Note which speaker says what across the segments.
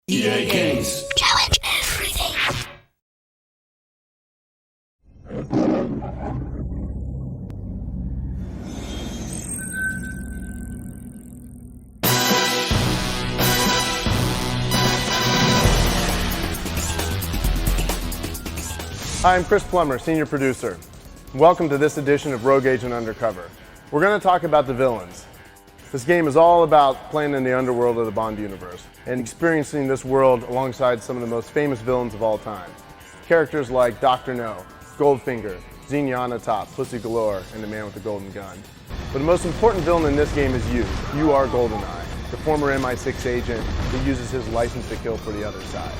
Speaker 1: EA Games.
Speaker 2: Challenge everything.
Speaker 3: Hi, I'm Chris Plummer, Senior Producer. Welcome to this edition of Rogue Agent Undercover. We're going to talk about the villains. This game is all about playing in the underworld of the Bond universe and experiencing this world alongside some of the most famous villains of all time. Characters like Dr. No, Goldfinger, Zenyatta Top, Pussy Galore, and the Man with the Golden Gun. But the most important villain in this game is you. You are GoldenEye, the former MI6 agent who uses his license to kill for the other side.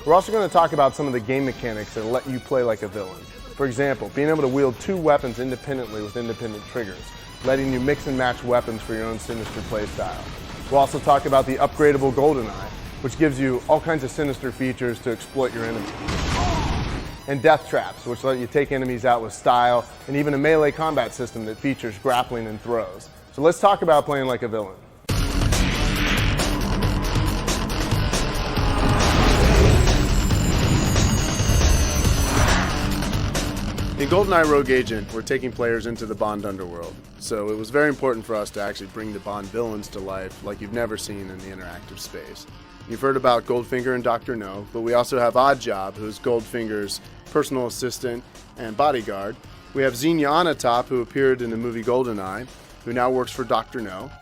Speaker 3: We're also going to talk about some of the game mechanics that let you play like a villain. For example, being able to wield two weapons independently with independent triggers, letting you mix and match weapons for your own sinister play style. We'll also talk about the upgradable GoldenEye, which gives you all kinds of sinister features to exploit your enemies. And death traps, which let you take enemies out with style, and even a melee combat system that features grappling and throws. So let's talk about playing like a villain. In GoldenEye Rogue Agent, we're taking players into the Bond underworld, so it was very important for us to actually bring the Bond villains to life like you've never seen in the interactive space. You've heard about Goldfinger and Dr. No, but we also have Oddjob, who's Goldfinger's personal assistant and bodyguard. We have Zenyatta Top, who appeared in the movie GoldenEye, who now works for Dr. No.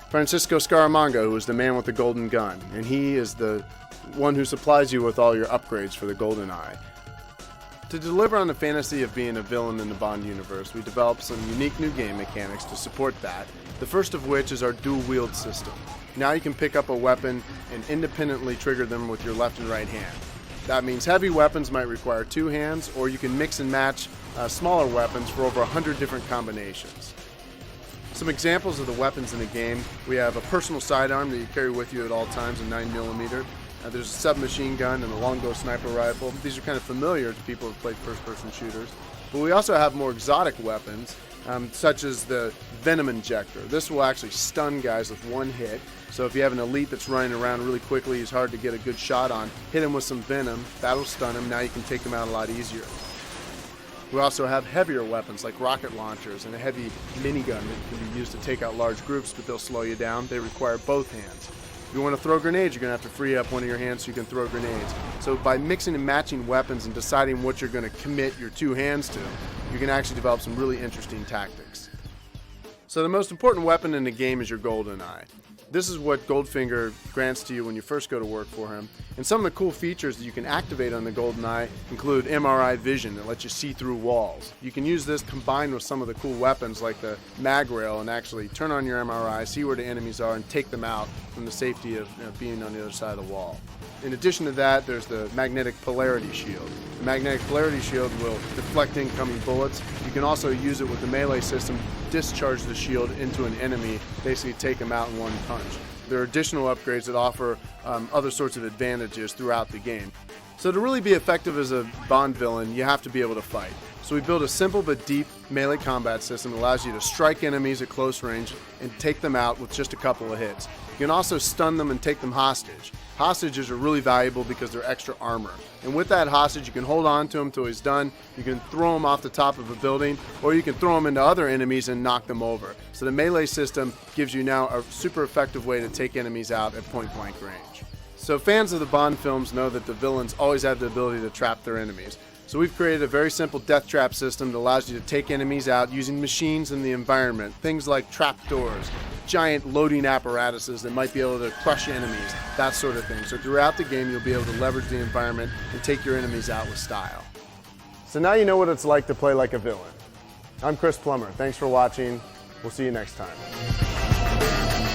Speaker 3: Francisco Scaramanga, who is the Man with the Golden Gun, and he is the one who supplies you with all your upgrades for the GoldenEye. To deliver on the fantasy of being a villain in the Bond universe, we developed some unique new game mechanics to support that, the first of which is our dual-wield system. Now you can pick up a weapon and independently trigger them with your left and right hand. That means heavy weapons might require two hands, or you can mix and match smaller weapons for over 100 different combinations. Some examples of the weapons in the game: we have a personal sidearm that you carry with you at all times, a 9mm. There's a submachine gun and a longbow sniper rifle. These are kind of familiar to people who have played first-person shooters. But we also have more exotic weapons, such as the Venom Injector. This will actually stun guys with one hit. So if you have an elite that's running around really quickly, he's hard to get a good shot on, hit him with some Venom, that'll stun him. Now you can take him out a lot easier. We also have heavier weapons like rocket launchers and a heavy minigun that can be used to take out large groups, but they'll slow you down. They require both hands. If you want to throw grenades, you're going to have to free up one of your hands so you can throw grenades. So by mixing and matching weapons and deciding what you're going to commit your two hands to, you can actually develop some really interesting tactics. So the most important weapon in the game is your GoldenEye. This is what Goldfinger grants to you when you first go to work for him. And some of the cool features that you can activate on the GoldenEye include MRI vision that lets you see through walls. You can use this combined with some of the cool weapons like the mag rail and actually turn on your MRI, see where the enemies are, and take them out from the safety of being on the other side of the wall. In addition to that, there's the magnetic polarity shield. The magnetic polarity shield will deflect incoming bullets. You can also use it with the melee system, discharge the shield into an enemy, basically take them out in one punch. There are additional upgrades that offer other sorts of advantages throughout the game. So to really be effective as a Bond villain, you have to be able to fight. So we built a simple but deep melee combat system that allows you to strike enemies at close range and take them out with just a couple of hits. You can also stun them and take them hostage. Hostages are really valuable because they're extra armor. And with that hostage, you can hold on to him until he's done. You can throw him off the top of a building, or you can throw him into other enemies and knock them over. So the melee system gives you now a super effective way to take enemies out at point-blank range. So fans of the Bond films know that the villains always have the ability to trap their enemies. So we've created a very simple death trap system that allows you to take enemies out using machines in the environment. Things like trapdoors, giant loading apparatuses that might be able to crush enemies, that sort of thing. So throughout the game, you'll be able to leverage the environment and take your enemies out with style. So now you know what it's like to play like a villain. I'm Chris Plummer. Thanks for watching. We'll see you next time.